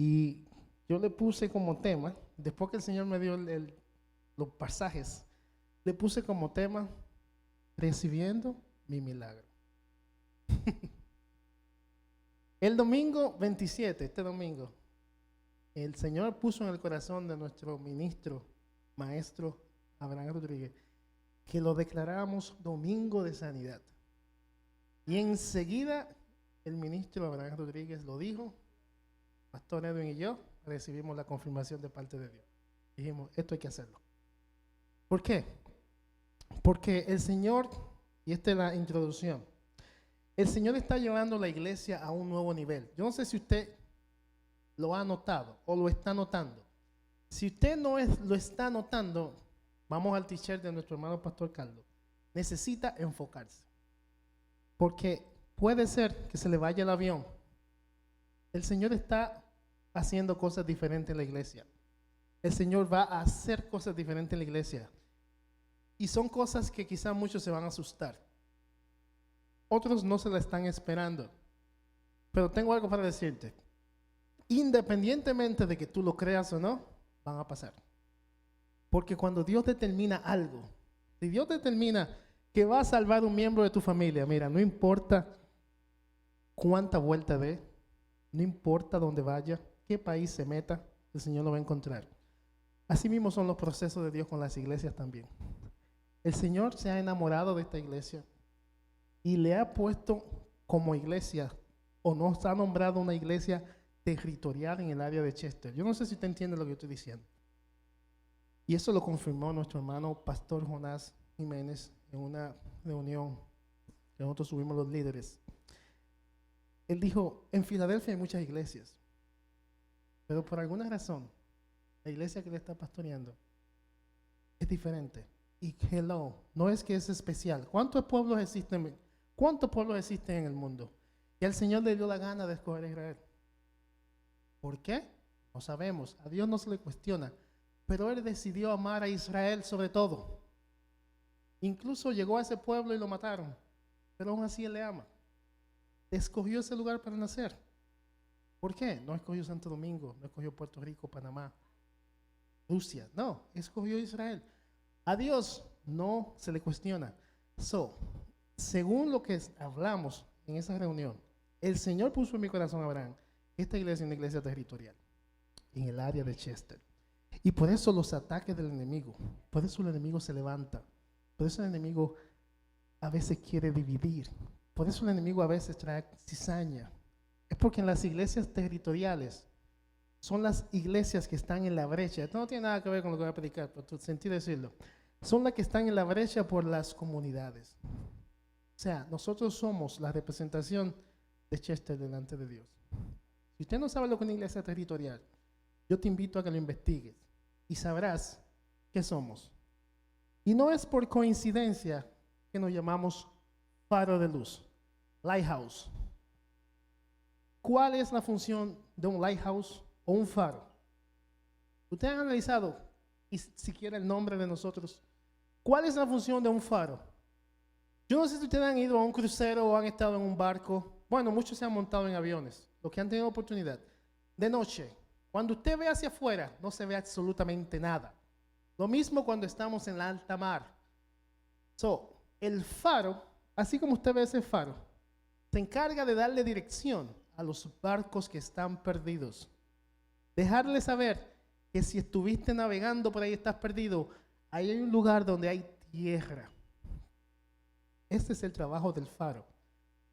Y yo le puse como tema, después que el Señor me dio los pasajes, le puse como tema, recibiendo mi milagro. El domingo 27, este domingo, el Señor puso en el corazón de nuestro ministro, maestro Abraham Rodríguez, que lo declaráramos domingo de sanidad. Y enseguida el ministro Abraham Rodríguez lo dijo, Pastor Edwin y yo recibimos la confirmación de parte de Dios. Dijimos, esto hay que hacerlo. ¿Por qué? Porque el Señor, y esta es la introducción, el Señor está llevando la iglesia a un nuevo nivel. Yo no sé si usted lo ha notado o lo está notando. Si usted no lo está notando, vamos al t-shirt de nuestro hermano Pastor Carlos. Necesita enfocarse. Porque puede ser que se le vaya el avión. El Señor está haciendo cosas diferentes en la iglesia. El Señor va a hacer cosas diferentes en la iglesia. Y son cosas que quizás muchos se van a asustar. Otros no se la están esperando. Pero tengo algo para decirte. Independientemente de que tú lo creas o no, van a pasar. Porque cuando Dios determina algo, si Dios determina que va a salvar un miembro de tu familia, mira, no importa cuánta vuelta dé, no importa dónde vaya, qué país se meta, el Señor lo va a encontrar. Así mismo son los procesos de Dios con las iglesias también. El Señor se ha enamorado de esta iglesia y le ha puesto como iglesia, o nos ha nombrado una iglesia territorial en el área de Chester. Yo no sé si usted entiende lo que yo estoy diciendo. Y eso lo confirmó nuestro hermano Pastor Jonás Jiménez en una reunión que nosotros subimos los líderes. Él dijo, en Filadelfia hay muchas iglesias, pero por alguna razón, la iglesia que le está pastoreando es diferente. Y hello, no es que es especial. ¿Cuántos pueblos existen? ¿Cuántos pueblos existen en el mundo? Y al Señor le dio la gana de escoger a Israel. ¿Por qué? No sabemos. A Dios no se le cuestiona. Pero Él decidió amar a Israel sobre todo. Incluso llegó a ese pueblo y lo mataron. Pero aún así Él le ama. Escogió ese lugar para nacer. ¿Por qué? No escogió Santo Domingo, no escogió Puerto Rico, Panamá, Rusia. No, escogió Israel. A Dios no se le cuestiona. Según lo que hablamos en esa reunión, el Señor puso en mi corazón a Abraham, esta iglesia es una iglesia territorial, en el área de Chester. Y por eso los ataques del enemigo, por eso el enemigo se levanta, por eso el enemigo a veces quiere dividir, por eso el enemigo a veces trae cizaña. Es porque en las iglesias territoriales son las iglesias que están en la brecha. Esto no tiene nada que ver con lo que voy a predicar, pero sentí decirlo. Son las que están en la brecha por las comunidades. O sea, nosotros somos la representación de Chester delante de Dios. Si usted no sabe lo que es una iglesia territorial, yo te invito a que lo investigues y sabrás qué somos. Y no es por coincidencia que nos llamamos faro de luz, lighthouse. ¿Cuál es la función de un lighthouse o un faro? ¿Ustedes han analizado, y siquiera el nombre de nosotros, cuál es la función de un faro? Yo no sé si ustedes han ido a un crucero o han estado en un barco. Bueno, muchos se han montado en aviones, los que han tenido oportunidad. De noche, cuando usted ve hacia afuera, no se ve absolutamente nada. Lo mismo cuando estamos en la alta mar. El faro, así como usted ve ese faro, se encarga de darle dirección a los barcos que están perdidos. Dejarle saber que si estuviste navegando por ahí estás perdido, ahí hay un lugar donde hay tierra. Este es el trabajo del faro.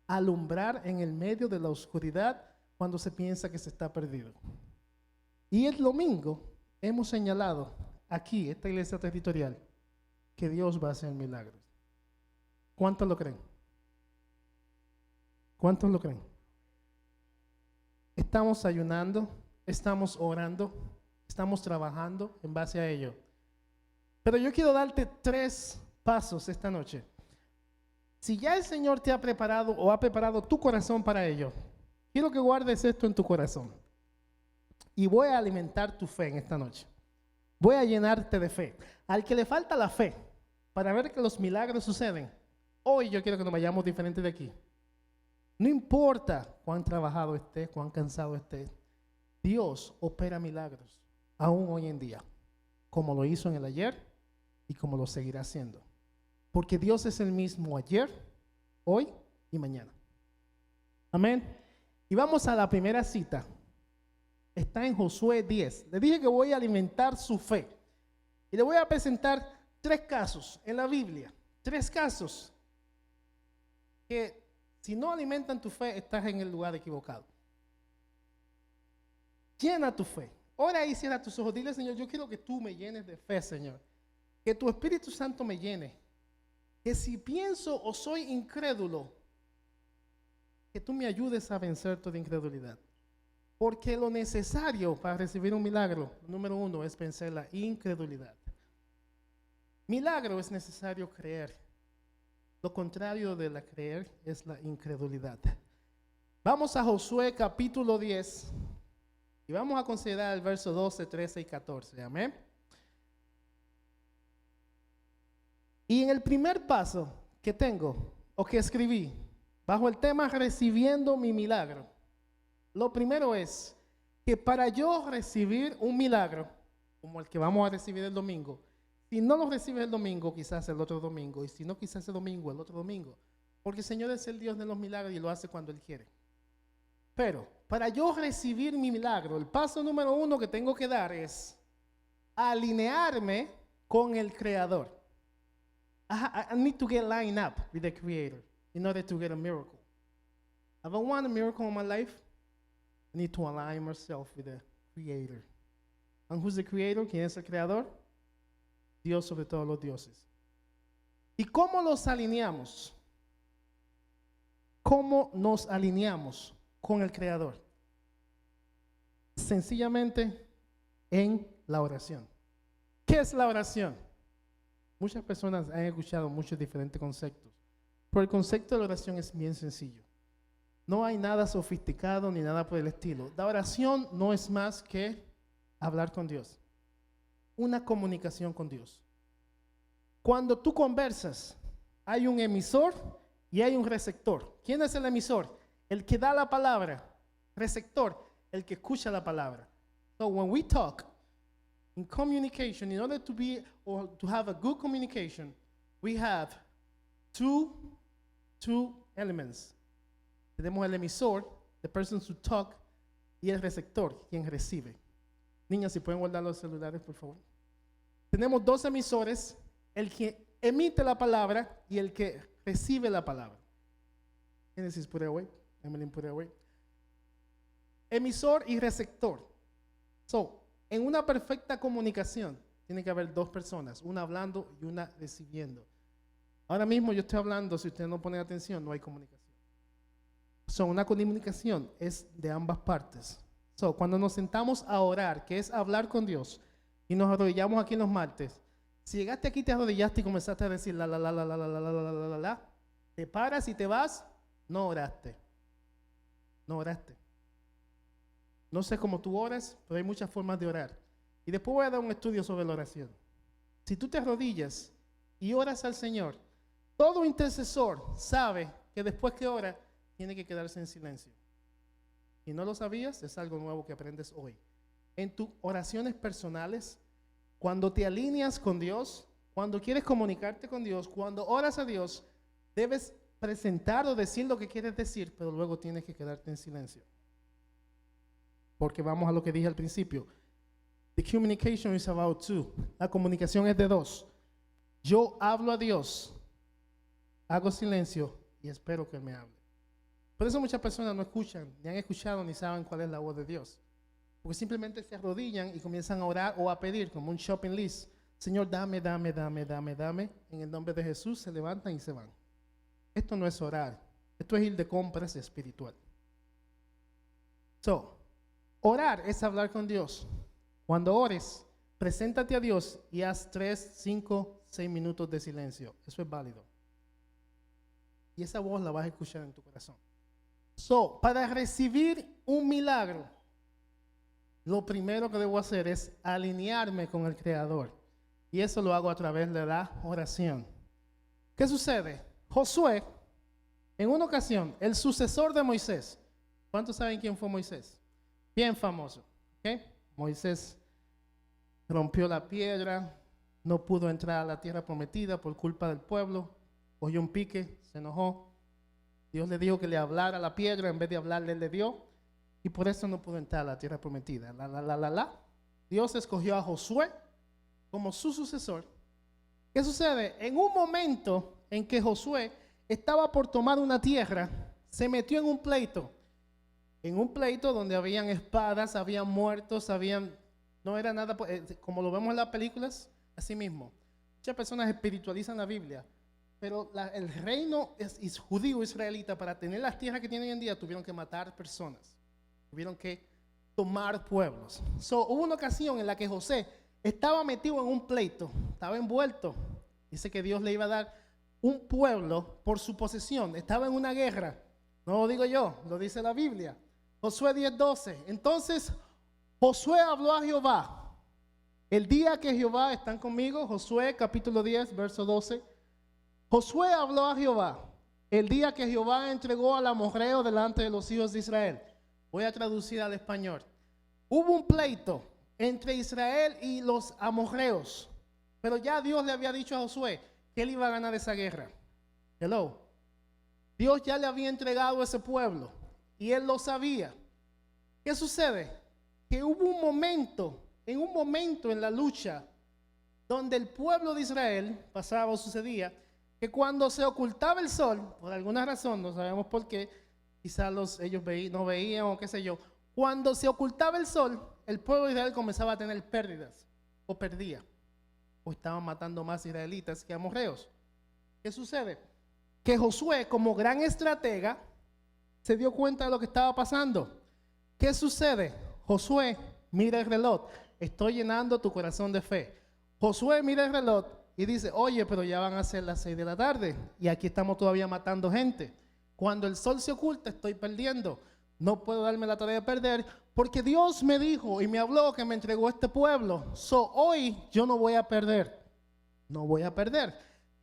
Alumbrar en el medio de la oscuridad cuando se piensa que se está perdido. Y el domingo hemos señalado aquí, esta iglesia territorial, que Dios va a hacer milagros. ¿Cuántos lo creen? ¿Cuántos lo creen? Estamos ayunando, estamos orando, estamos trabajando en base a ello. Pero yo quiero darte 3 pasos esta noche. Si ya el Señor te ha preparado o ha preparado tu corazón para ello, quiero que guardes esto en tu corazón. Y voy a alimentar tu fe en esta noche. Voy a llenarte de fe. Al que le falta la fe para ver que los milagros suceden, hoy yo quiero que nos vayamos diferentes de aquí. No importa cuán trabajado estés, cuán cansado estés. Dios opera milagros, aún hoy en día, como lo hizo en el ayer y como lo seguirá haciendo. Porque Dios es el mismo ayer, hoy y mañana. Amén. Y vamos a la primera cita. Está en Josué 10. Le dije que voy a alimentar su fe. Y le voy a presentar 3 casos en la Biblia. 3 casos que si no alimentan tu fe, estás en el lugar equivocado. Llena tu fe. Ora y cierra tus ojos. Dile, Señor, yo quiero que tú me llenes de fe, Señor. Que tu Espíritu Santo me llene. Que si pienso o soy incrédulo, que tú me ayudes a vencer toda incredulidad. Porque lo necesario para recibir un milagro, número 1, es vencer la incredulidad. Milagro es necesario creer. Lo contrario de la creer es la incredulidad. Vamos a Josué capítulo 10 y vamos a considerar el verso 12, 13 y 14. Amén. Y en el primer paso que tengo o que escribí bajo el tema recibiendo mi milagro, lo primero es que para yo recibir un milagro como el que vamos a recibir el domingo, si no lo recibes el domingo, quizás el otro domingo, y si no, quizás el domingo, el otro domingo, porque el Señor es el Dios de los milagros y lo hace cuando Él quiere. Pero para yo recibir mi milagro, el paso número 1 que tengo que dar es alinearme con el Creador. I need to get lined up with the Creator in order to get a miracle. If I want a miracle in my life, I need to align myself with the Creator. And who's the Creator? ¿Quién es el Creador? Dios sobre todos los dioses. ¿Y cómo los alineamos? ¿Cómo nos alineamos con el Creador? Sencillamente en la oración. ¿Qué es la oración? Muchas personas han escuchado muchos diferentes conceptos, pero el concepto de la oración es bien sencillo. No hay nada sofisticado ni nada por el estilo. La oración no es más que hablar con Dios. Una comunicación con Dios. Cuando tú conversas, hay un emisor y hay un receptor. ¿Quién es el emisor? El que da la palabra. Receptor, el que escucha la palabra. So when we talk in communication, in order to be or to have a good communication, we have two elements. Tenemos el emisor, the person who talk, y el receptor, quien recibe. Niñas, si pueden guardar los celulares, por favor. Tenemos 2 emisores, el que emite la palabra y el que recibe la palabra. Genesis, put it away. Emily, put it away. Emisor y receptor. So, en una perfecta comunicación, tiene que haber 2 personas, una hablando y una recibiendo. Ahora mismo yo estoy hablando, si ustedes no ponen atención, no hay comunicación. So, una comunicación es de ambas partes. So, cuando nos sentamos a orar, que es hablar con Dios, y nos arrodillamos aquí en los martes, si llegaste aquí, te arrodillaste y comenzaste a decir la, te paras y te vas, no oraste. No oraste. No sé cómo tú oras, pero hay muchas formas de orar. Y después voy a dar un estudio sobre la oración. Si tú te arrodillas y oras al Señor, todo intercesor sabe que después que ora, tiene que quedarse en silencio. Si no lo sabías, es algo nuevo que aprendes hoy. En tus oraciones personales, cuando te alineas con Dios, cuando quieres comunicarte con Dios, cuando oras a Dios, debes presentar o decir lo que quieres decir, pero luego tienes que quedarte en silencio. Porque vamos a lo que dije al principio. The communication is about 2. La comunicación es de 2. Yo hablo a Dios, hago silencio y espero que Él me hable. Por eso muchas personas no escuchan, ni han escuchado, ni saben cuál es la voz de Dios. Porque simplemente se arrodillan y comienzan a orar o a pedir como un shopping list. Señor, dame, dame, dame, dame, dame. En el nombre de Jesús se levantan y se van. Esto no es orar. Esto es ir de compras espiritual. So, orar es hablar con Dios. Cuando ores, preséntate a Dios y haz 3, 5, 6 minutos de silencio. Eso es válido. Y esa voz la vas a escuchar en tu corazón. So, para recibir un milagro, lo primero que debo hacer es alinearme con el Creador. Y eso lo hago a través de la oración. ¿Qué sucede? Josué, en una ocasión, el sucesor de Moisés. ¿Cuántos saben quién fue Moisés? bien famoso. ¿Okay? Moisés rompió la piedra, no pudo entrar a la tierra prometida por culpa del pueblo, cogió un pique, se enojó. Dios le dijo que le hablara a la piedra, en vez de hablarle, le dio, y por eso no pudo entrar a la tierra prometida. Dios escogió a Josué como su sucesor. ¿Qué sucede? En un momento en que Josué estaba por tomar una tierra, se metió en un pleito donde habían espadas, habían muertos, no era nada, como lo vemos en las películas, así mismo. Muchas personas espiritualizan la Biblia, pero el reino judío israelita, para tener las tierras que tienen hoy en día, tuvieron que matar personas, tuvieron que tomar pueblos. Hubo una ocasión en la que José estaba metido en un pleito, estaba envuelto. Dice que Dios le iba a dar un pueblo por su posesión, estaba en una guerra. No lo digo yo, lo dice la Biblia. Josué 10:12. Entonces Josué habló a Jehová. El día que Jehová, ¿están conmigo? Josué capítulo 10, verso 12. Josué habló a Jehová el día que Jehová entregó al amorreo delante de los hijos de Israel. Voy a traducir al español. Hubo un pleito entre Israel y los amorreos, pero ya Dios le había dicho a Josué que él iba a ganar esa guerra. Hello. Dios ya le había entregado ese pueblo y él lo sabía. ¿Qué sucede? Que hubo un momento en la lucha donde el pueblo de Israel pasaba o sucedía que cuando se ocultaba el sol, por alguna razón, no sabemos por qué, quizás ellos no veían o qué sé yo, cuando se ocultaba el sol, el pueblo de Israel comenzaba a tener pérdidas o perdía, o estaban matando más israelitas que amorreos. ¿Qué sucede? Que Josué, como gran estratega, se dio cuenta de lo que estaba pasando. ¿Qué sucede? Josué mira el reloj, estoy llenando tu corazón de fe. Josué mira el reloj y dice, oye, pero ya van a ser las 6 de la tarde y aquí estamos todavía matando gente. Cuando el sol se oculta estoy perdiendo. No puedo darme la tarea de perder porque Dios me dijo y me habló que me entregó este pueblo. Hoy yo no voy a perder. No voy a perder.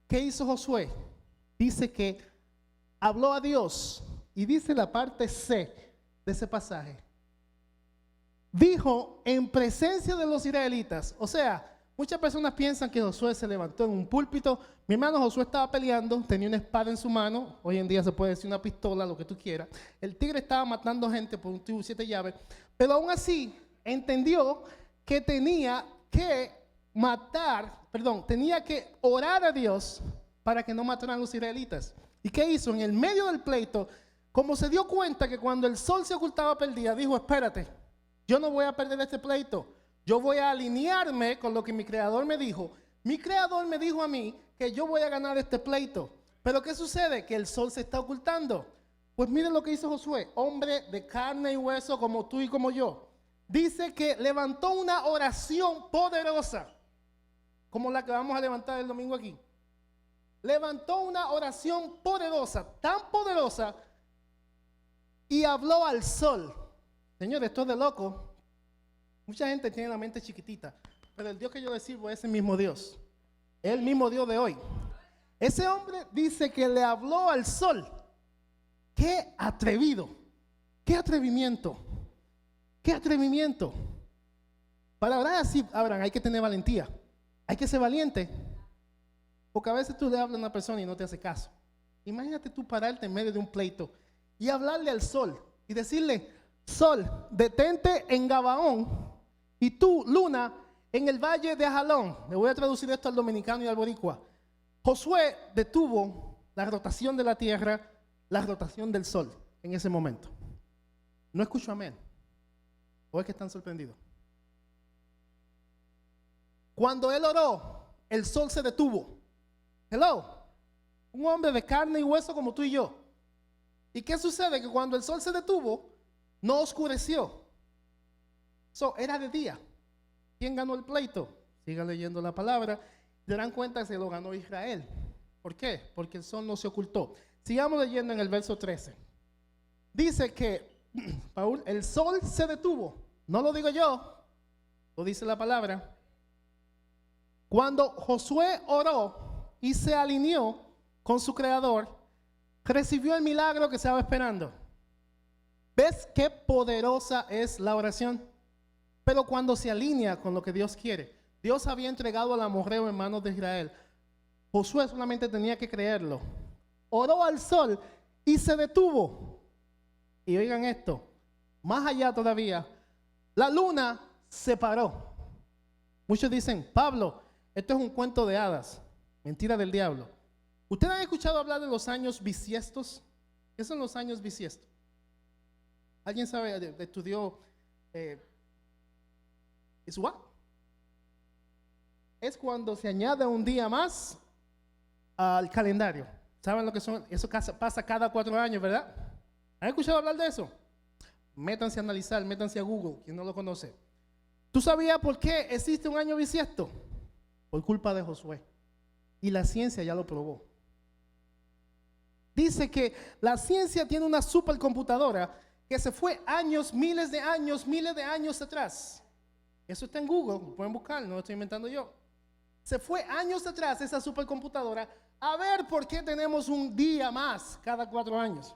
¿Qué hizo Josué? Dice que habló a Dios y dice la parte C de ese pasaje. Dijo en presencia de los israelitas, o sea, muchas personas piensan que Josué se levantó en un púlpito. Mi hermano Josué estaba peleando, tenía una espada en su mano. Hoy en día se puede decir una pistola, lo que tú quieras. El tigre estaba matando gente por un tubo 7 llaves. Pero aún así entendió que tenía que tenía que orar a Dios para que no mataran a los israelitas. ¿Y qué hizo? En el medio del pleito, como se dio cuenta que cuando el sol se ocultaba perdía, dijo, espérate, yo no voy a perder este pleito. Yo voy a alinearme con lo que mi creador me dijo. Mi creador me dijo a mí que yo voy a ganar este pleito. Pero ¿qué sucede? Que el sol se está ocultando. Pues miren lo que hizo Josué, hombre de carne y hueso como tú y como yo. Dice que levantó una oración poderosa, como la que vamos a levantar el domingo aquí. Levantó una oración poderosa, tan poderosa, y habló al sol. Señores, esto es de loco. Mucha gente tiene la mente chiquitita, pero el Dios que yo le sirvo es el mismo Dios. Es el mismo Dios de hoy. Ese hombre dice que le habló al sol. ¡Qué atrevido! ¡Qué atrevimiento! ¡Qué atrevimiento! Para hablar así, Abraham, hay que tener valentía. Hay que ser valiente. Porque a veces tú le hablas a una persona y no te hace caso. Imagínate tú pararte en medio de un pleito y hablarle al sol y decirle, sol, detente en Gabaón y tú, luna, en el valle de Ajalón. Le voy a traducir esto al dominicano y al boricua. Josué detuvo la rotación de la tierra, la rotación del sol en ese momento. No escucho amén. ¿O es que están sorprendidos? Cuando él oró, el sol se detuvo. Hello, un hombre de carne y hueso como tú y yo. ¿Y qué sucede? Que cuando el sol se detuvo, no oscureció. Era de día. ¿Quién ganó el pleito? Sigan leyendo la palabra. Se darán cuenta que se lo ganó Israel. ¿Por qué? Porque el sol no se ocultó. Sigamos leyendo en el verso 13. Dice que Paul, el sol se detuvo. No lo digo yo, lo dice la palabra. Cuando Josué oró y se alineó con su creador, recibió el milagro que estaba esperando. ¿Ves qué poderosa es la oración? Pero cuando se alinea con lo que Dios quiere. Dios había entregado al amorreo en manos de Israel. Josué solamente tenía que creerlo. Oró al sol y se detuvo. Y oigan esto, más allá todavía, la luna se paró. Muchos dicen, Pablo, esto es un cuento de hadas, mentira del diablo. ¿Ustedes han escuchado hablar de los años bisiestos? ¿Qué son los años bisiestos? ¿Alguien sabe, estudió ¿es what? Es cuando se añade un día más al calendario. ¿Saben lo que son? Eso pasa cada 4 años, ¿verdad? ¿Han escuchado hablar de eso? Métanse a analizar, métanse a Google, quien no lo conoce. ¿Tú sabías por qué existe un año bisiesto? Por culpa de Josué. Y la ciencia ya lo probó. Dice que la ciencia tiene una supercomputadora que se fue años, miles de años atrás. Eso está en Google, pueden buscar, no lo estoy inventando yo. Se fue años atrás esa supercomputadora a ver por qué tenemos un día más cada 4 años.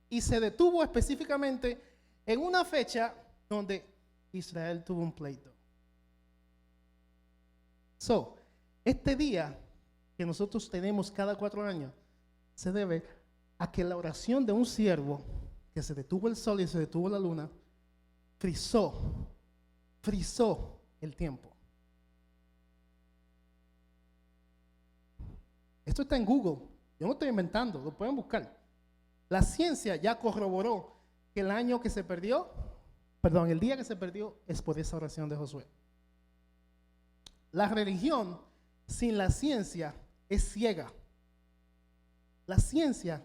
Y se detuvo específicamente en una fecha donde Israel tuvo un pleito. Este día que nosotros tenemos cada 4 años se debe a que la oración de un siervo, que se detuvo el sol y se detuvo la luna, frizó el tiempo. Esto está en Google, yo no estoy inventando, lo pueden buscar. La ciencia ya corroboró que el día que se perdió es por esa oración de Josué. La religión sin la ciencia es ciega. La ciencia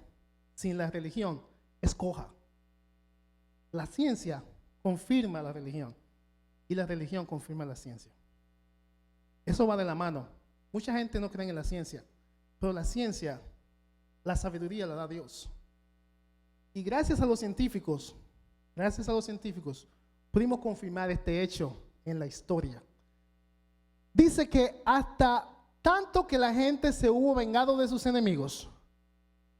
sin la religión es coja. La ciencia confirma la religión y la religión confirma la ciencia. Eso va de la mano. Mucha gente no cree en la ciencia, pero la ciencia, la sabiduría la da Dios. Y gracias a los científicos, pudimos confirmar este hecho en la historia. Dice que hasta tanto que la gente se hubo vengado de sus enemigos,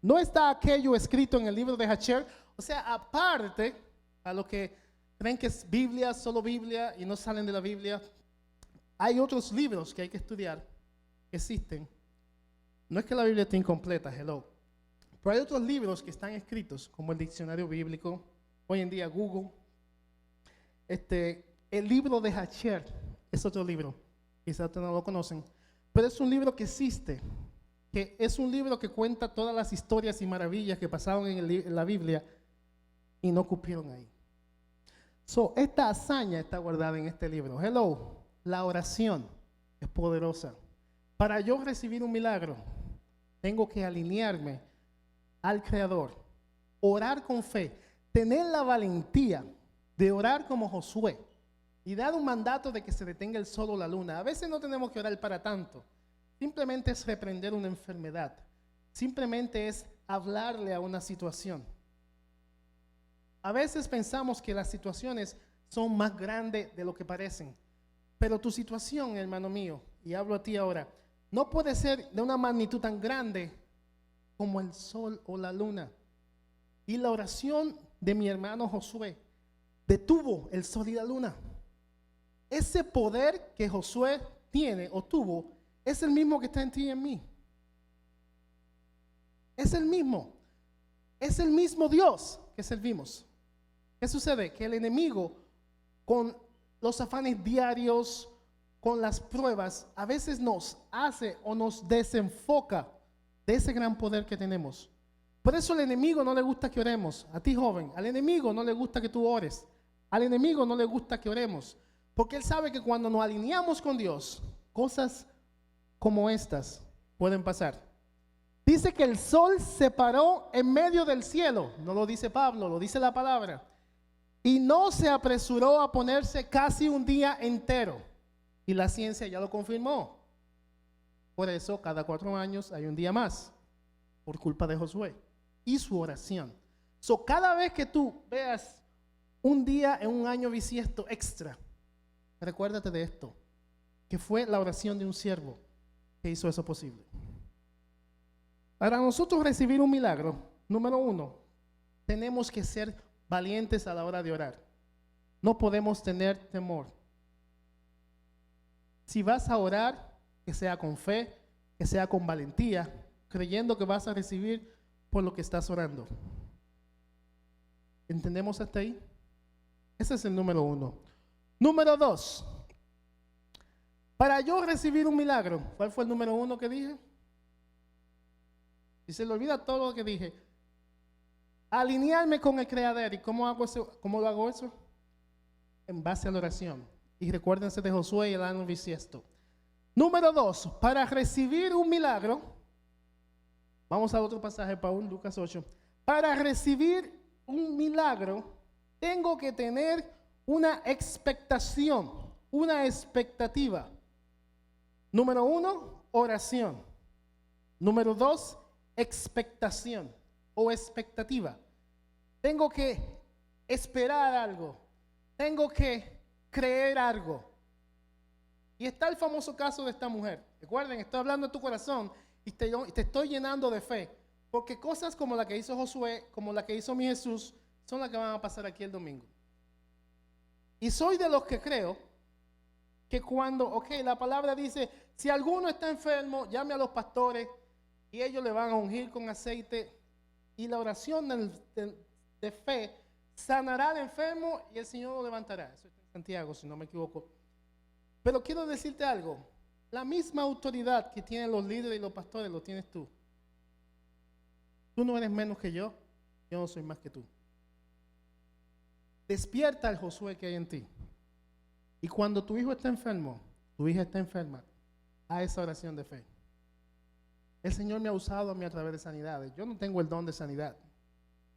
no está aquello escrito en el libro de Jasher. O sea, aparte, a los que creen que es Biblia, solo Biblia, y no salen de la Biblia, hay otros libros que hay que estudiar, que existen. No es que la Biblia esté incompleta, hello. Pero hay otros libros que están escritos, como el diccionario bíblico, hoy en día Google. El libro de Jasher es otro libro, quizás ustedes no lo conocen, pero es un libro que existe, que es un libro que cuenta todas las historias y maravillas que pasaron en la Biblia y no cupieron ahí. Esta hazaña está guardada en este libro. Hello, la oración es poderosa. Para yo recibir un milagro, tengo que alinearme al Creador, orar con fe, tener la valentía de orar como Josué y dar un mandato de que se detenga el sol o la luna. A veces no tenemos que orar para tanto. Simplemente es reprender una enfermedad. Simplemente es hablarle a una situación. A veces pensamos que las situaciones son más grandes de lo que parecen. Pero tu situación, hermano mío, y hablo a ti ahora, no puede ser de una magnitud tan grande como el sol o la luna. Y la oración de mi hermano Josué detuvo el sol y la luna. Ese poder que Josué tiene o tuvo es el mismo que está en ti y en mí. Es el mismo. Es el mismo Dios que servimos. ¿Qué sucede? Que el enemigo, con los afanes diarios, con las pruebas, a veces nos hace o nos desenfoca de ese gran poder que tenemos. Por eso al enemigo no le gusta que oremos. A ti, joven, al enemigo no le gusta que tú ores. Al enemigo no le gusta que oremos. Porque él sabe que cuando nos alineamos con Dios, cosas como estas pueden pasar. Dice que el sol se paró en medio del cielo. No lo dice Pablo, lo dice la palabra. Y no se apresuró a ponerse casi un día entero. Y la ciencia ya lo confirmó. Por eso cada 4 años hay un día más. Por culpa de Josué y su oración. Cada vez que tú veas un día en un año bisiesto extra, recuérdate de esto, que fue la oración de un siervo que hizo eso posible. Para nosotros recibir un milagro, número 1, tenemos que ser valientes a la hora de orar. No podemos tener temor. Si vas a orar, que sea con fe, que sea con valentía, creyendo que vas a recibir por lo que estás orando. ¿Entendemos hasta ahí? Ese es el número 1. Número 2. Para yo recibir un milagro, ¿cuál fue el número 1 que dije? Y se le olvida todo lo que dije. Alinearme con el Creador. ¿Y cómo hago eso? ¿Cómo lo hago eso? En base a la oración. Y recuérdense de Josué y el año bisiesto. Número 2. Para recibir un milagro, vamos a otro pasaje, Paul, Lucas 8. Para recibir un milagro, tengo que tener una expectación, una expectativa. Número 1, oración. Número 2, expectación o expectativa. Tengo que esperar algo. Tengo que creer algo. Y está el famoso caso de esta mujer. Recuerden, estoy hablando de tu corazón y te estoy llenando de fe. Porque cosas como la que hizo Josué, como la que hizo mi Jesús, son las que van a pasar aquí el domingo. Y soy de los que creo que cuando, la palabra dice, si alguno está enfermo, llame a los pastores y ellos le van a ungir con aceite. Y la oración de fe sanará al enfermo y el Señor lo levantará. Eso está en Santiago, si no me equivoco. Pero quiero decirte algo. La misma autoridad que tienen los líderes y los pastores lo tienes tú. Tú no eres menos que yo no soy más que tú. Despierta el Josué que hay en ti. Y cuando tu hijo está enfermo, tu hija está enferma, a esa oración de fe. El Señor me ha usado a mí a través de sanidades. Yo no tengo el don de sanidad.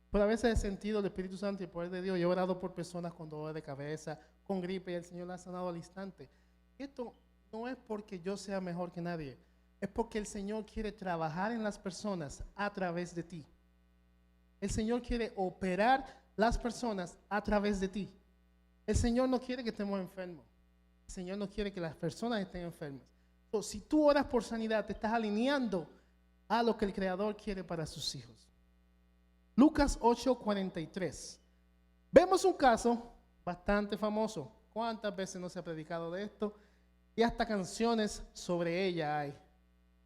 Pero a veces he sentido el Espíritu Santo y el poder de Dios. Yo he orado por personas con dolor de cabeza, con gripe, y el Señor la ha sanado al instante. Esto no es porque yo sea mejor que nadie. Es porque el Señor quiere trabajar en las personas a través de ti. El Señor quiere operar las personas a través de ti. El Señor no quiere que estemos enfermos. El Señor no quiere que las personas estén enfermas. Entonces, si tú oras por sanidad, te estás alineando a lo que el Creador quiere para sus hijos. Lucas 8:43. Vemos un caso bastante famoso. ¿Cuántas veces no se ha predicado de esto? Y hasta canciones sobre ella hay.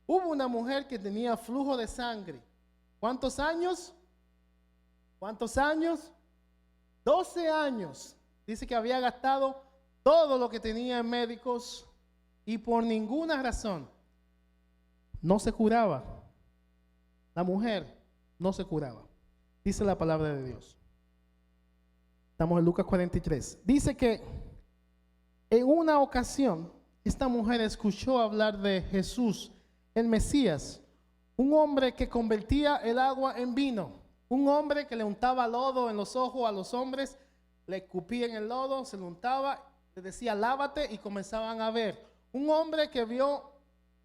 Hubo una mujer que tenía flujo de sangre. ¿Cuántos años? ¿Cuántos años? 12 años. Dice que había gastado todo lo que tenía en médicos y por ninguna razón no se curaba. La mujer no se curaba. Dice la palabra de Dios. Estamos en Lucas 43. Dice que en una ocasión esta mujer escuchó hablar de Jesús, el Mesías, un hombre que convertía el agua en vino, un hombre que le untaba lodo en los ojos a los hombres, le escupía en el lodo, se lo untaba, le decía lávate y comenzaban a ver. Un hombre que vio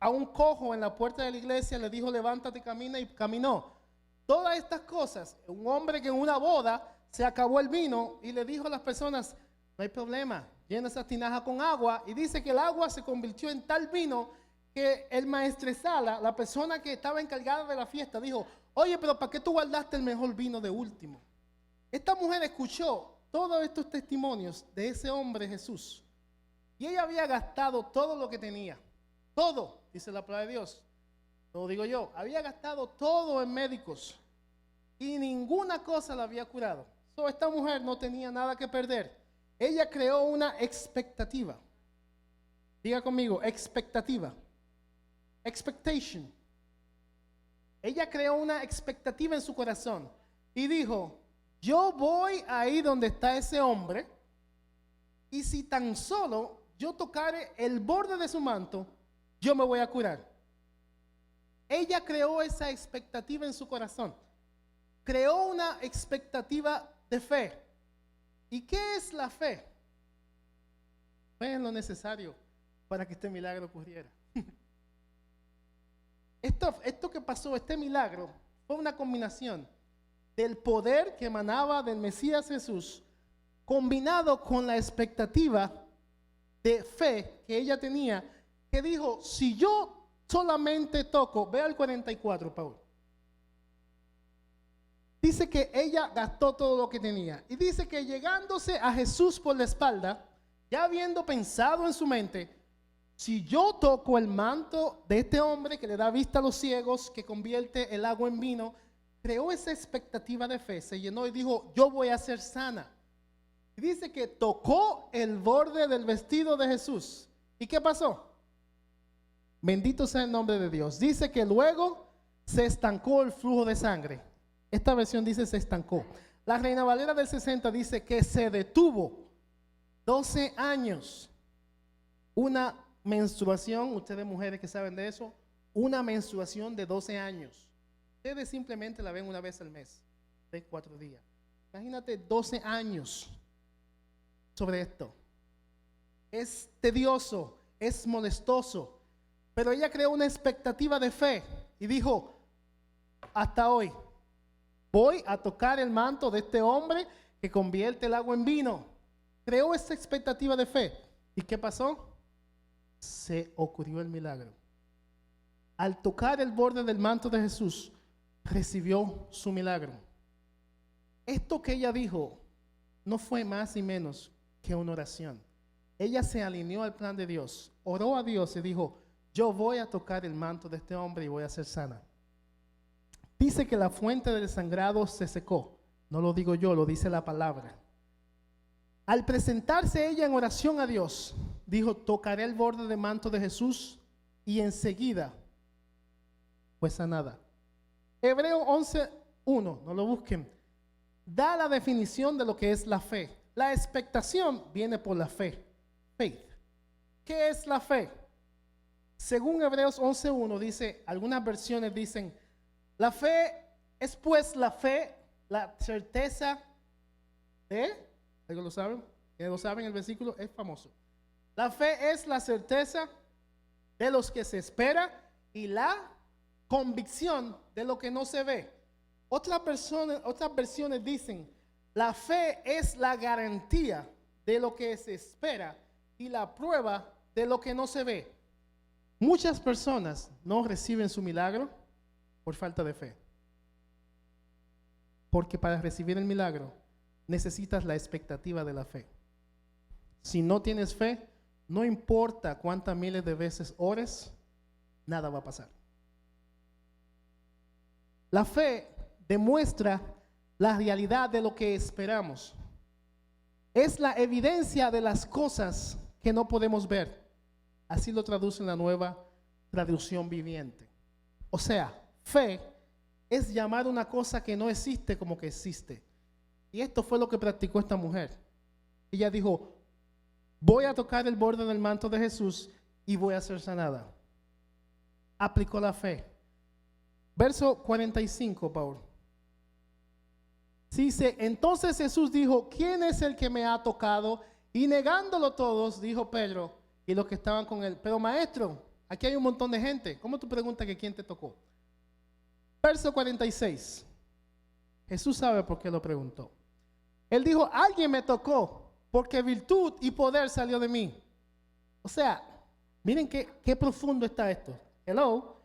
a un cojo en la puerta de la iglesia, le dijo levántate y camina, y caminó. Todas estas cosas, un hombre que en una boda se acabó el vino y le dijo a las personas, no hay problema, llena esa tinaja con agua, y dice que el agua se convirtió en tal vino que el maestresala, la persona que estaba encargada de la fiesta, dijo, oye, pero ¿para qué tú guardaste el mejor vino de último? Esta mujer escuchó todos estos testimonios de ese hombre Jesús, y ella había gastado todo lo que tenía, todo, dice la palabra de Dios, lo digo yo, había gastado todo en médicos y ninguna cosa la había curado. Esta mujer no tenía nada que perder. Ella creó una expectativa. Diga conmigo, expectativa. Expectation. Ella creó una expectativa en su corazón y dijo, yo voy ahí donde está ese hombre y si tan solo yo tocare el borde de su manto, yo me voy a curar. Ella creó esa expectativa en su corazón. Creó una expectativa de fe. ¿Y qué es la fe? Fe es lo necesario para que este milagro ocurriera. Esto que pasó, este milagro, fue una combinación del poder que emanaba del Mesías Jesús, combinado con la expectativa de fe que ella tenía, que dijo, si yo solamente toco, ve al 44, Paul. dice que ella gastó todo lo que tenía. Y dice que llegándose a Jesús por la espalda, ya habiendo pensado en su mente, si yo toco el manto de este hombre que le da vista a los ciegos, que convierte el agua en vino, creó esa expectativa de fe, se llenó y dijo, yo voy a ser sana. Y dice que tocó el borde del vestido de Jesús. ¿Y qué pasó? Bendito sea el nombre de Dios. Dice que luego se estancó el flujo de sangre. Esta versión dice se estancó. La Reina Valera del 60 dice que se detuvo 12 años. Una menstruación, ustedes mujeres que saben de eso, una menstruación de 12 años. Ustedes simplemente la ven una vez al mes, 3-4 días. Imagínate 12 años sobre esto. Es tedioso, es molestoso, pero ella creó una expectativa de fe y dijo, hasta hoy voy a tocar el manto de este hombre que convierte el agua en vino. Creó esa expectativa de fe. ¿Y qué pasó? Se ocurrió el milagro. Al tocar el borde del manto de Jesús, recibió su milagro. Esto que ella dijo no fue más y menos que una oración. Ella se alineó al plan de Dios, oró a Dios y dijo, yo voy a tocar el manto de este hombre y voy a ser sana. Dice que la fuente del sangrado se secó. No lo digo yo, lo dice la palabra. Al presentarse ella en oración a Dios, dijo, tocaré el borde del manto de Jesús y enseguida fue sanada. Hebreo 11:1, no lo busquen, da la definición de lo que es la fe. La expectación viene por la fe. Faith. ¿Qué es la fe? Según Hebreos 11:1 dice, algunas versiones dicen, la fe es pues la fe, la certeza de, ¿alguien lo saben? ¿Quiénes lo saben? El versículo es famoso. La fe es la certeza de los que se espera y la convicción de lo que no se ve. Otras versiones dicen, la fe es la garantía de lo que se espera y la prueba de lo que no se ve. Muchas personas no reciben su milagro por falta de fe. Porque para recibir el milagro necesitas la expectativa de la fe. Si no tienes fe, no importa cuántas miles de veces ores, nada va a pasar. La fe demuestra la realidad de lo que esperamos. Es la evidencia de las cosas que no podemos ver. Así lo traduce en la Nueva Traducción Viviente. O sea, fe es llamar una cosa que no existe como que existe. Y esto fue lo que practicó esta mujer. Ella dijo, voy a tocar el borde del manto de Jesús y voy a ser sanada. Aplicó la fe. Verso 45, Paul. Dice, entonces Jesús dijo, ¿quién es el que me ha tocado? Y negándolo todos, dijo Pedro y los que estaban con él, pero maestro, aquí hay un montón de gente. ¿Cómo tú preguntas que quién te tocó? Verso 46. Jesús sabe por qué lo preguntó. Él dijo, alguien me tocó, porque virtud y poder salió de mí. O sea, miren qué profundo está esto. Hello.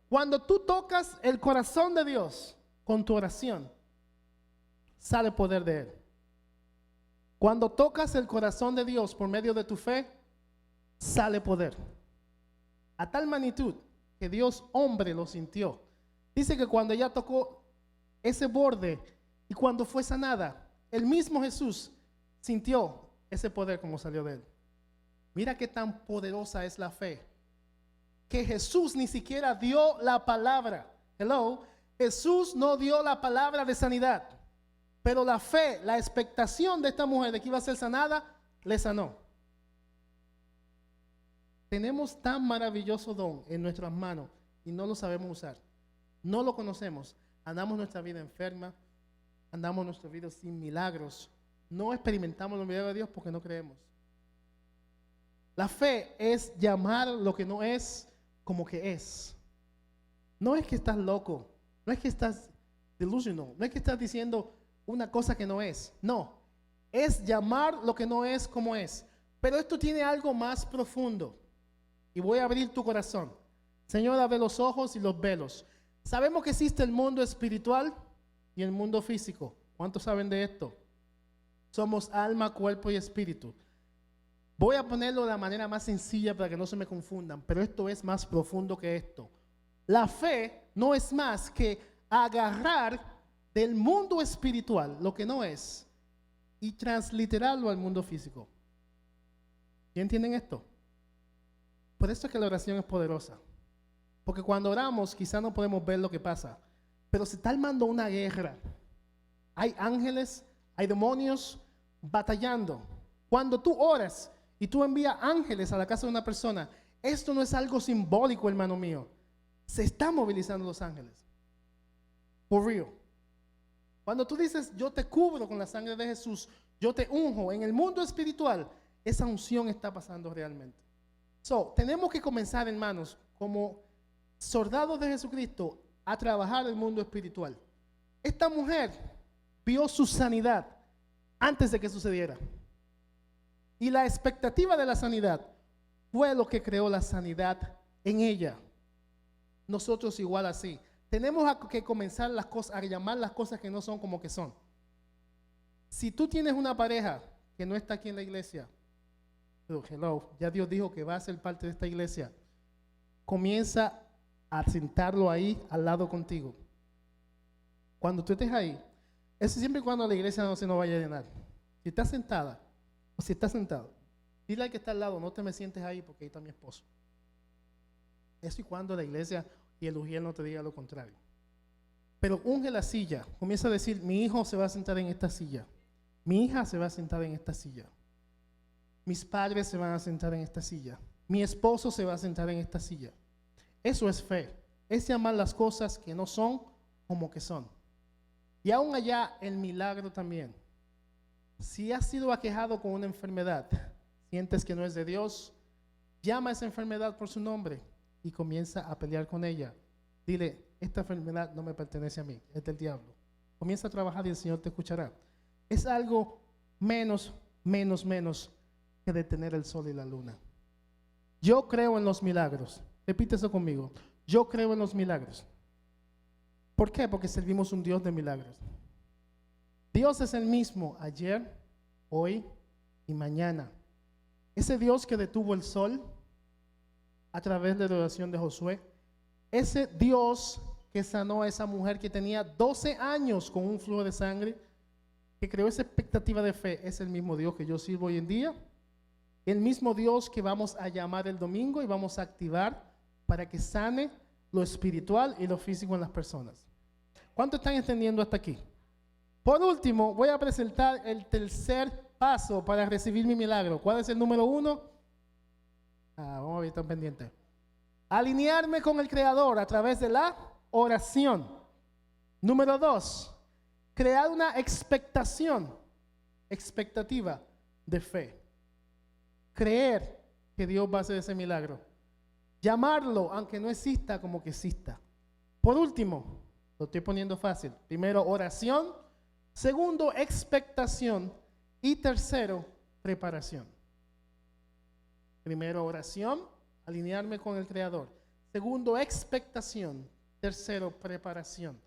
Cuando tú tocas el corazón de Dios con tu oración, sale poder de Él. Cuando tocas el corazón de Dios por medio de tu fe, sale poder. A tal magnitud que Dios hombre lo sintió. Dice que cuando ella tocó ese borde y cuando fue sanada, el mismo Jesús sintió ese poder como salió de Él. Mira qué tan poderosa es la fe. Que Jesús ni siquiera dio la palabra. Hello. Jesús no dio la palabra de sanidad. Pero la fe, la expectación de esta mujer de que iba a ser sanada, le sanó. Tenemos tan maravilloso don en nuestras manos y no lo sabemos usar. No lo conocemos. Andamos nuestra vida enferma, andamos nuestra vida sin milagros. No experimentamos los milagros de Dios porque no creemos. La fe es llamar lo que no es como que es. No es que estás loco, no es que estás delusional, no es que estás diciendo una cosa que no es. No, es llamar lo que no es como es. Pero esto tiene algo más profundo. Y voy a abrir tu corazón. Señor, abre los ojos y los velos. Sabemos que existe el mundo espiritual y el mundo físico. ¿Cuántos saben de esto? Somos alma, cuerpo y espíritu. Voy a ponerlo de la manera más sencilla para que no se me confundan, pero esto es más profundo que esto. La fe no es más que agarrar del mundo espiritual lo que no es y transliterarlo al mundo físico. ¿Ya entienden esto? Por eso es que la oración es poderosa. Porque cuando oramos quizás no podemos ver lo que pasa, pero se está armando una guerra. Hay ángeles, hay demonios batallando. Cuando tú oras y tú envías ángeles a la casa de una persona, esto no es algo simbólico, hermano mío. Se están movilizando los ángeles. For real. Cuando tú dices, yo te cubro con la sangre de Jesús, yo te unjo, en el mundo espiritual, esa unción está pasando realmente. Tenemos que comenzar, hermanos, como soldados de Jesucristo, a trabajar el mundo espiritual. Esta mujer vio su sanidad antes de que sucediera. Y la expectativa de la sanidad fue lo que creó la sanidad en ella. Nosotros igual así. Tenemos que comenzar las cosas, a llamar las cosas que no son como que son. Si tú tienes una pareja que no está aquí en la iglesia, pero hello, ya Dios dijo que va a ser parte de esta iglesia, comienza a sentarlo ahí al lado contigo. Cuando tú estés ahí, eso siempre y cuando la iglesia no se nos vaya a llenar. Si estás sentada o si estás sentado, dile al que está al lado, no te me sientes ahí porque ahí está mi esposo. Eso y cuando la iglesia y el ujier no te diga lo contrario. Pero unge la silla, comienza a decir, mi hijo se va a sentar en esta silla, mi hija se va a sentar en esta silla, mis padres se van a sentar en esta silla, mi esposo se va a sentar en esta silla. Eso es fe, es llamar las cosas que no son como que son. Y aún allá el milagro también. Si has sido aquejado con una enfermedad, sientes que no es de Dios, llama a esa enfermedad por su nombre y comienza a pelear con ella. Dile, esta enfermedad no me pertenece a mí, es del diablo. Comienza a trabajar y el Señor te escuchará. Es algo menos que detener el sol y la luna. Yo creo en los milagros. Repite eso conmigo. Yo creo en los milagros. ¿Por qué? Porque servimos un Dios de milagros. Dios es el mismo ayer, hoy y mañana. Ese Dios que detuvo el sol a través de la oración de Josué. Ese Dios que sanó a esa mujer que tenía 12 años con un flujo de sangre, que creó esa expectativa de fe, es el mismo Dios que yo sirvo hoy en día. El mismo Dios que vamos a llamar el domingo y vamos a activar para que sane lo espiritual y lo físico en las personas. ¿Cuántos están entendiendo hasta aquí? Por último, voy a presentar el tercer paso para recibir mi milagro. ¿Cuál es el número 1? Vamos a ver, están pendientes. Alinearme con el Creador a través de la oración. Número 2, crear una expectativa de fe. Creer que Dios va a hacer ese milagro. Llamarlo, aunque no exista, como que exista. Por último, lo estoy poniendo fácil. Primero, oración. Segundo, expectación. Y tercero, preparación. Primero, oración, alinearme con el Creador. Segundo, expectación. Tercero, preparación.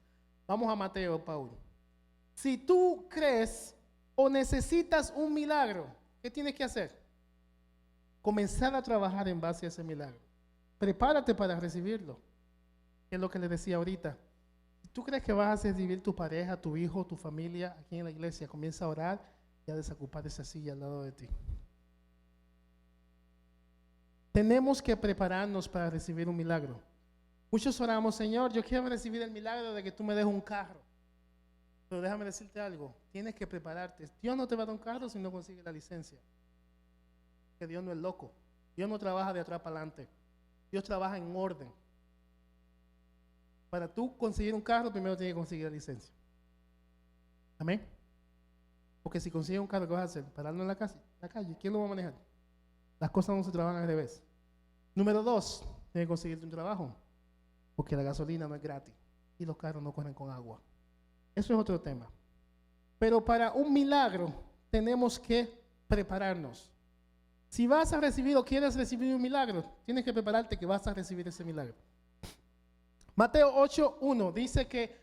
Vamos a Mateo, Paul. Si tú crees o necesitas un milagro, ¿qué tienes que hacer? Comenzar a trabajar en base a ese milagro. Prepárate para recibirlo. Es lo que le decía ahorita. Si tú crees que vas a recibir tu pareja, tu hijo, tu familia aquí en la iglesia, comienza a orar y a desocupar esa silla al lado de ti. Tenemos que prepararnos para recibir un milagro. Muchos oramos, Señor, yo quiero recibir el milagro de que tú me des un carro. Pero déjame decirte algo, tienes que prepararte. Dios no te va a dar un carro si no consigues la licencia. Que Dios no es loco. Dios no trabaja de atrás para adelante. Dios trabaja en orden. Para tú conseguir un carro, primero tienes que conseguir la licencia. Amén. Porque si consigues un carro, ¿qué vas a hacer? Pararlo en la calle. ¿Quién lo va a manejar? Las cosas no se trabajan al revés. Número 2, tienes que conseguirte un trabajo. Porque la gasolina no es gratis. Y los carros no corren con agua. Eso es otro tema. Pero para un milagro tenemos que prepararnos. Si vas a recibir o quieres recibir un milagro, tienes que prepararte que vas a recibir ese milagro. Mateo 8:1 dice que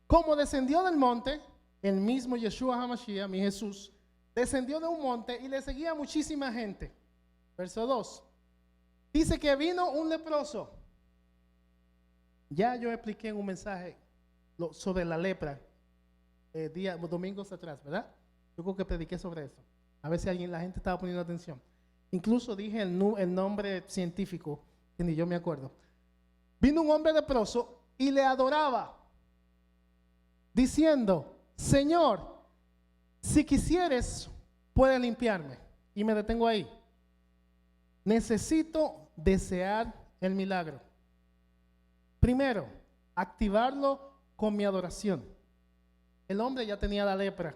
Como descendió del monte, el mismo Yeshua HaMashiach, mi Jesús, descendió de un monte y le seguía muchísima gente. Verso 2. Dice que vino un leproso. Ya yo expliqué en un mensaje sobre la lepra, domingos atrás, ¿verdad? Yo creo que prediqué sobre eso. A ver si la gente estaba poniendo atención. Incluso dije el nombre científico, que ni yo me acuerdo. Vino un hombre leproso y le adoraba, diciendo: Señor, si quisieres, puedes limpiarme. Y me detengo ahí. Necesito desear el milagro. Primero, activarlo con mi adoración. El hombre ya tenía la lepra,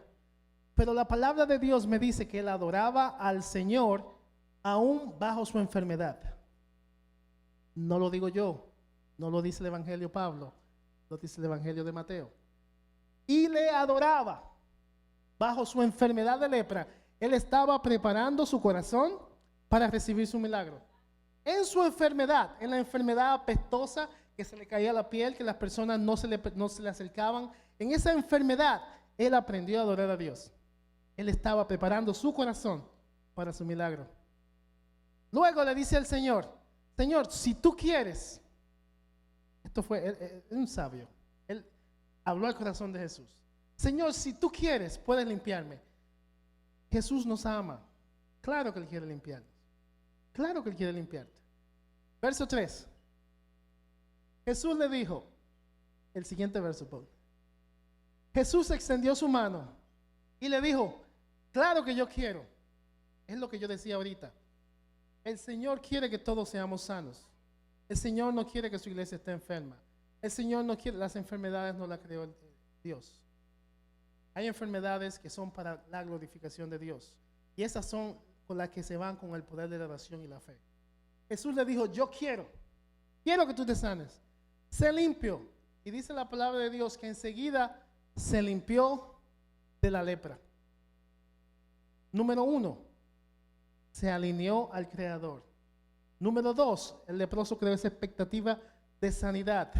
pero la palabra de Dios me dice que él adoraba al Señor aún bajo su enfermedad. No lo digo yo, no lo dice el Evangelio Pablo, lo dice el Evangelio de Mateo. Y le adoraba bajo su enfermedad de lepra. Él estaba preparando su corazón para recibir su milagro. En su enfermedad, en la enfermedad apestosa, que se le caía la piel, que las personas no se le acercaban, en esa enfermedad, él aprendió a adorar a Dios. Él estaba preparando su corazón para su milagro. Luego le dice al Señor: Señor, si tú quieres. Esto fue un sabio. Él habló al corazón de Jesús. Señor, si tú quieres, puedes limpiarme. Jesús nos ama. Claro que Él quiere limpiarnos. Claro que Él quiere limpiarte. Verso 3. Jesús le dijo, el siguiente verso, Paul. Jesús extendió su mano y le dijo: claro que yo quiero. Es lo que yo decía ahorita. El Señor quiere que todos seamos sanos. El Señor no quiere que su iglesia esté enferma. El Señor no quiere, las enfermedades no las creó Dios. Hay enfermedades que son para la glorificación de Dios. Y esas son con las que se van con el poder de la oración y la fe. Jesús le dijo: yo quiero que tú te sanes. Sé limpio. Y dice la palabra de Dios que enseguida se limpió de la lepra. Número 1, se alineó al Creador. Número 2, el leproso creó esa expectativa de sanidad.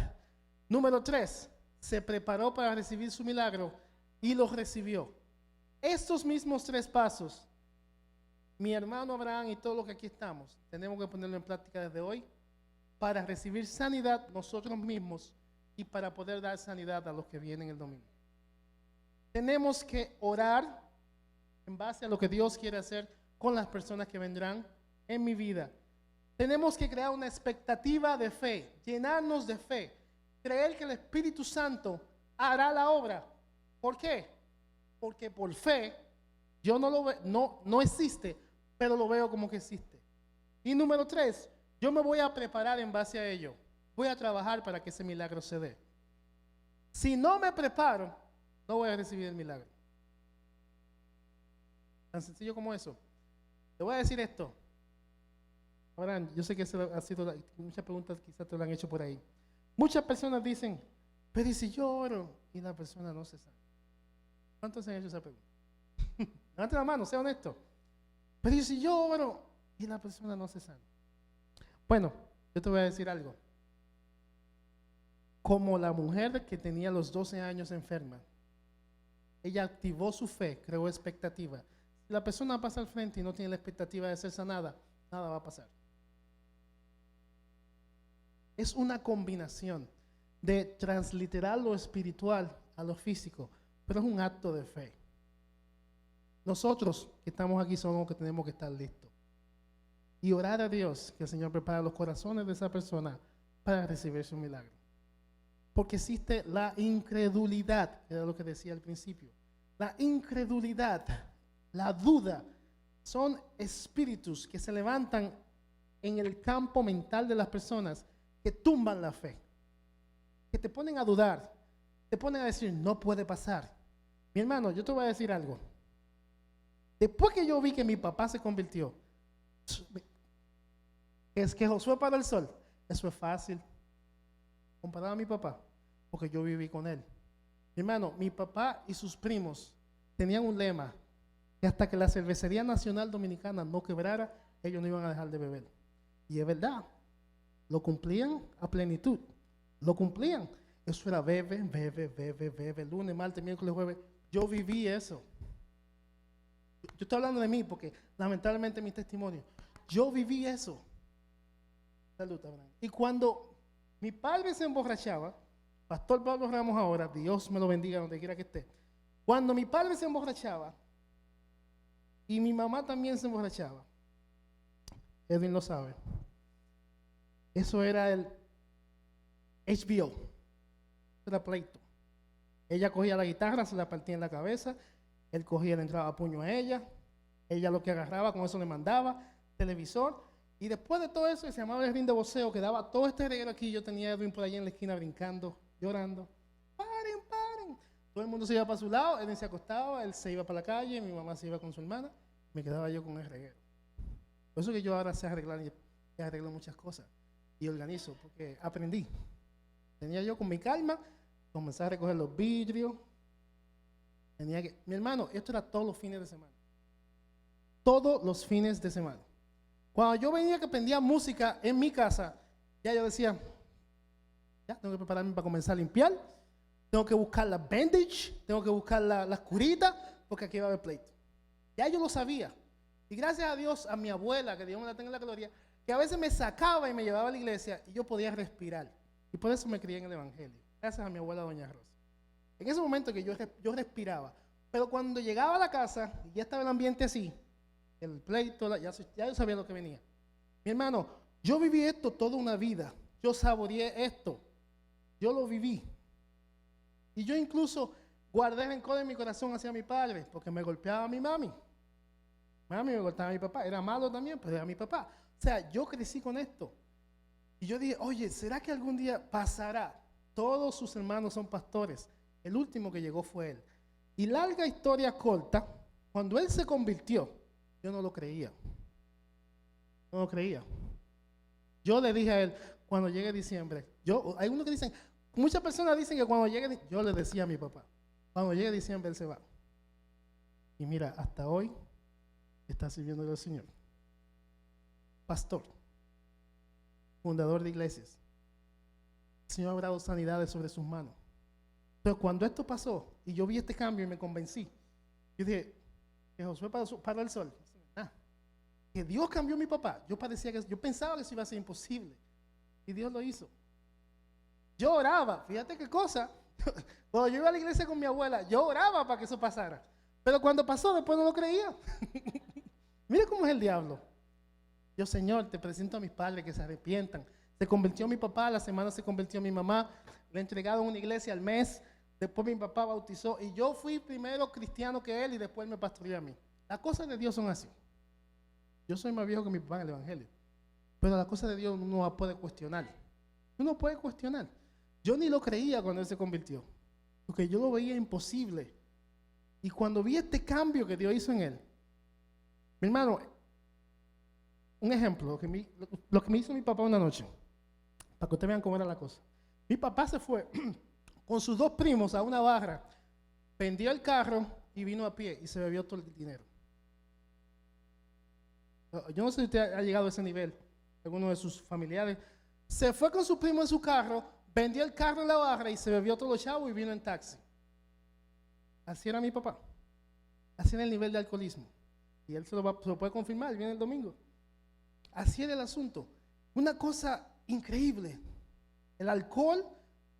Número 3, se preparó para recibir su milagro y lo recibió. Estos mismos 3 pasos, mi hermano Abraham y todos los que aquí estamos, tenemos que ponerlo en práctica desde hoy para recibir sanidad nosotros mismos y para poder dar sanidad a los que vienen el domingo. Tenemos que orar en base a lo que Dios quiere hacer con las personas que vendrán en mi vida. Tenemos que crear una expectativa de fe, llenarnos de fe, creer que el Espíritu Santo hará la obra. ¿Por qué? Porque por fe yo no lo veo, no existe, pero lo veo como que existe. Y número 3, yo me voy a preparar en base a ello. Voy a trabajar para que ese milagro se dé. Si no me preparo, no voy a recibir el milagro. Tan sencillo como eso. Te voy a decir esto. Abraham, yo sé que eso ha sido muchas preguntas, quizás te lo han hecho por ahí. Muchas personas dicen: pero ¿y si yo oro y la persona no se sana? ¿Cuántos han hecho esa pregunta? Levante la mano, sea honesto. Pero ¿y si yo oro y la persona no se sana? Bueno, yo te voy a decir algo. Como la mujer que tenía los 12 años enferma, ella activó su fe, creó expectativa. Si la persona pasa al frente y no tiene la expectativa de ser sanada, nada va a pasar. Es una combinación de transliterar lo espiritual a lo físico, pero es un acto de fe. Nosotros que estamos aquí somos los que tenemos que estar listos y orar a Dios que el Señor prepare los corazones de esa persona para recibir su milagro. Porque existe la incredulidad, que era lo que decía al principio. La incredulidad, la duda, son espíritus que se levantan en el campo mental de las personas que tumban la fe, que te ponen a dudar, te ponen a decir: no puede pasar. Mi hermano, yo te voy a decir algo. Después que yo vi que mi papá se convirtió, es que Josué paró el sol, eso es fácil comparado a mi papá, porque yo viví con él. Mi hermano, mi papá y sus primos tenían un lema, que hasta que la Cervecería Nacional Dominicana no quebrara, ellos no iban a dejar de beber. Y es verdad, lo cumplían a plenitud, lo cumplían. Eso era bebe, lunes, martes, miércoles, jueves. Yo viví eso. Yo estoy hablando de mí porque lamentablemente mi testimonio. Yo viví eso. Salud, Abraham. Y cuando mi padre se emborrachaba, Pastor Pablo Ramos ahora, Dios me lo bendiga donde quiera que esté. Cuando mi padre se emborrachaba y mi mamá también se emborrachaba, Edwin lo sabe, eso era el HBO, era pleito. Ella cogía la guitarra, se la partía en la cabeza, él cogía, le entraba a puño a ella lo que agarraba, con eso le mandaba, televisor, y después de todo eso, se llamaba el ring de boxeo, que daba todo este reguero aquí, yo tenía a Edwin por allá en la esquina brincando, llorando, paren, todo el mundo se iba para su lado, Edwin se acostaba, él se iba para la calle, mi mamá se iba con su hermana, me quedaba yo con el reguero. Por eso que yo ahora sé arreglar y arreglo muchas cosas, y organizo, porque aprendí. Tenía yo con mi calma, comencé a recoger los vidrios, mi hermano, esto era todos los fines de semana. Todos los fines de semana. Cuando yo venía que prendía música en mi casa, ya yo decía, ya tengo que prepararme para comenzar a limpiar, tengo que buscar la bandage, tengo que buscar las curitas, porque aquí va a haber pleito. Ya yo lo sabía. Y gracias a Dios, a mi abuela, que Dios me la tenga en la gloria, que a veces me sacaba y me llevaba a la iglesia y yo podía respirar. Y por eso me crié en el Evangelio. Gracias a mi abuela, Doña Rosa. En ese momento que yo respiraba. Pero cuando llegaba a la casa y ya estaba el ambiente así, el pleito, ya yo sabía lo que venía. Mi hermano, yo viví esto toda una vida. Yo saboreé esto. Yo lo viví. Y yo incluso guardé rencor en mi corazón hacia mi padre, porque me golpeaba a mi mami. Mami me golpeaba a mi papá. Era malo también, pero era mi papá. O sea, yo crecí con esto. Y yo dije, oye, ¿será que algún día pasará? Todos sus hermanos son pastores. El último que llegó fue él. Y larga historia corta, cuando él se convirtió, yo no lo creía. No lo creía. Yo le dije a él, cuando llegue diciembre, hay unos que dicen, muchas personas dicen que cuando llegue, yo le decía a mi papá, cuando llegue diciembre él se va. Y mira, hasta hoy está sirviendo al Señor. Pastor, fundador de iglesias. El Señor ha dado sanidades sobre sus manos. Pero cuando esto pasó y yo vi este cambio y me convencí, yo dije, que Josué paró el sol. Que Dios cambió a mi papá. Yo pensaba que eso iba a ser imposible. Y Dios lo hizo. Yo oraba, fíjate qué cosa. Cuando yo iba a la iglesia con mi abuela, yo oraba para que eso pasara. Pero cuando pasó, después no lo creía. Mira cómo es el diablo. Yo, Señor, te presento a mis padres que se arrepientan. Se convirtió mi papá, a la semana se convirtió mi mamá. Le entregaron una iglesia al mes. Después mi papá bautizó. Y yo fui primero cristiano que él y después me pastoreó a mí. Las cosas de Dios son así. Yo soy más viejo que mi papá en el Evangelio. Pero las cosas de Dios uno no puede cuestionar. Uno puede cuestionar. Yo ni lo creía cuando él se convirtió. Porque yo lo veía imposible. Y cuando vi este cambio que Dios hizo en él, mi hermano, un ejemplo, lo que me hizo mi papá una noche, para que ustedes vean cómo era la cosa. Mi papá se fue con sus dos primos a una barra, vendió el carro y vino a pie y se bebió todo el dinero. Yo no sé si usted ha llegado a ese nivel, alguno de sus familiares. Se fue con su primo en su carro, vendió el carro en la barra y se bebió todos los chavos y vino en taxi. Así era mi papá. Así era el nivel de alcoholismo. Y él se lo puede confirmar, viene el domingo. Así era el asunto. Una cosa increíble. El alcohol,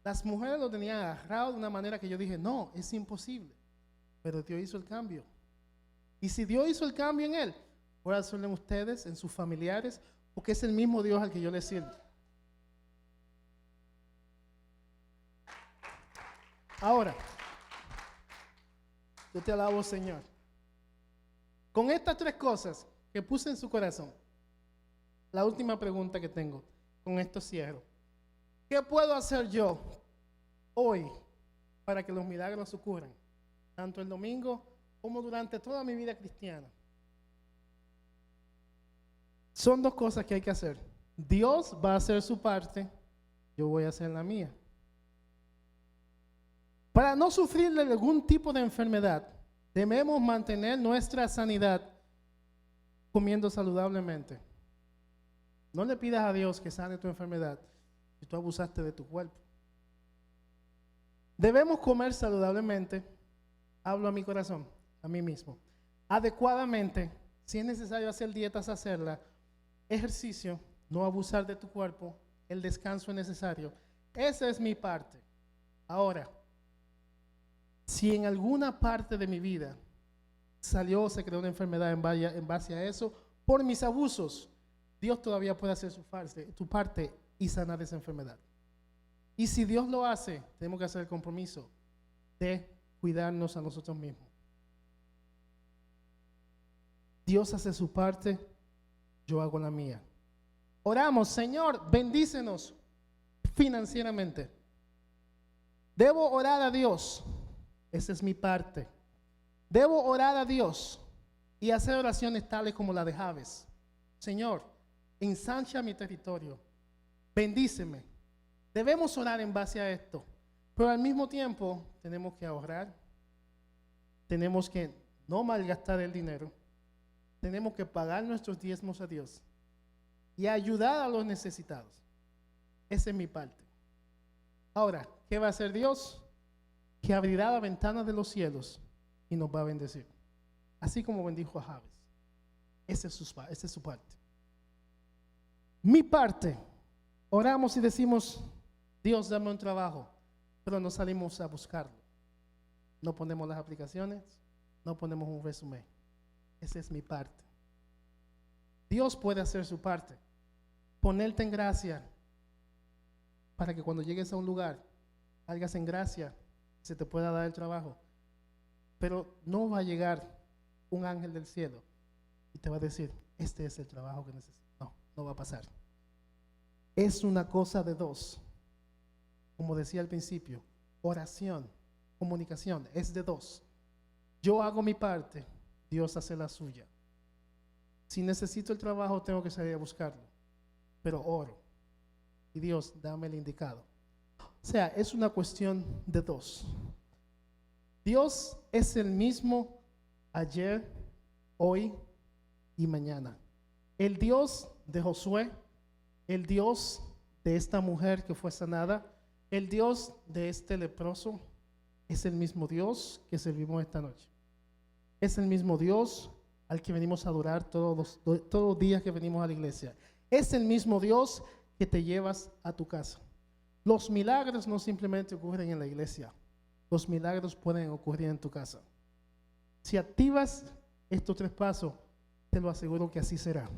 las mujeres lo tenían agarrado de una manera que yo dije, no, es imposible. Pero Dios hizo el cambio. Y si Dios hizo el cambio en él, voy a hacerlo en ustedes, en sus familiares, porque es el mismo Dios al que yo le sirvo. Ahora, yo te alabo, Señor. Con estas tres cosas que puse en su corazón, la última pregunta que tengo, con esto cierro. ¿Qué puedo hacer yo hoy para que los milagros ocurran? Tanto el domingo como durante toda mi vida cristiana. Son dos cosas que hay que hacer. Dios va a hacer su parte, yo voy a hacer la mía. Para no sufrir de algún tipo de enfermedad, debemos mantener nuestra sanidad comiendo saludablemente. No le pidas a Dios que sane tu enfermedad si tú abusaste de tu cuerpo. Debemos comer saludablemente, hablo a mi corazón, a mí mismo, adecuadamente, si es necesario hacer dietas, hacerla, ejercicio, no abusar de tu cuerpo, el descanso es necesario. Esa es mi parte. Ahora, si en alguna parte de mi vida salió o se creó una enfermedad en base a eso, por mis abusos, Dios todavía puede hacer tu parte y sanar esa enfermedad. Y si Dios lo hace, tenemos que hacer el compromiso de cuidarnos a nosotros mismos. Dios hace su parte, yo hago la mía. Oramos, Señor, bendícenos financieramente. Debo orar a Dios, esa es mi parte. Debo orar a Dios y hacer oraciones tales como la de Jabes. Señor, ensancha mi territorio, bendíceme. Debemos orar en base a esto, pero al mismo tiempo tenemos que ahorrar, tenemos que no malgastar el dinero, tenemos que pagar nuestros diezmos a Dios y ayudar a los necesitados. Esa es mi parte. Ahora, ¿qué va a hacer Dios? Que abrirá la ventana de los cielos y nos va a bendecir. Así como bendijo a Jabes. Esa es su parte. Mi parte, oramos y decimos, Dios, dame un trabajo, pero no salimos a buscarlo. No ponemos las aplicaciones, no ponemos un resumen. Esa es mi parte. Dios puede hacer su parte. Ponerte en gracia para que cuando llegues a un lugar, hagas en gracia, se te pueda dar el trabajo. Pero no va a llegar un ángel del cielo y te va a decir, este es el trabajo que necesito. No, no va a pasar. Es una cosa de dos. Como decía al principio, oración, comunicación, es de dos. Yo hago mi parte, Dios hace la suya. Si necesito el trabajo, tengo que salir a buscarlo, pero oro. Y Dios, dame el indicado. O sea, es una cuestión de dos. Dios es el mismo ayer, hoy y mañana. El Dios de Josué, el Dios de esta mujer que fue sanada, el Dios de este leproso, es el mismo Dios que servimos esta noche. Es el mismo Dios al que venimos a adorar todos los días que venimos a la iglesia. Es el mismo Dios que te llevas a tu casa. Los milagros no simplemente ocurren en la iglesia. Los milagros pueden ocurrir en tu casa. Si activas estos 3 pasos, te lo aseguro que así será.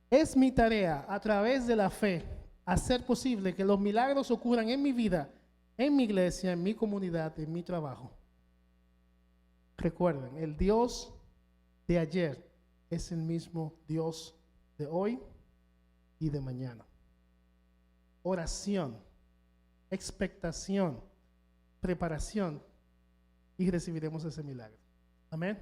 Es mi tarea, a través de la fe, hacer posible que los milagros ocurran en mi vida, en mi iglesia, en mi comunidad, en mi trabajo. Recuerden, el Dios de ayer es el mismo Dios de hoy y de mañana. Oración, expectación, preparación y recibiremos ese milagro. Amén.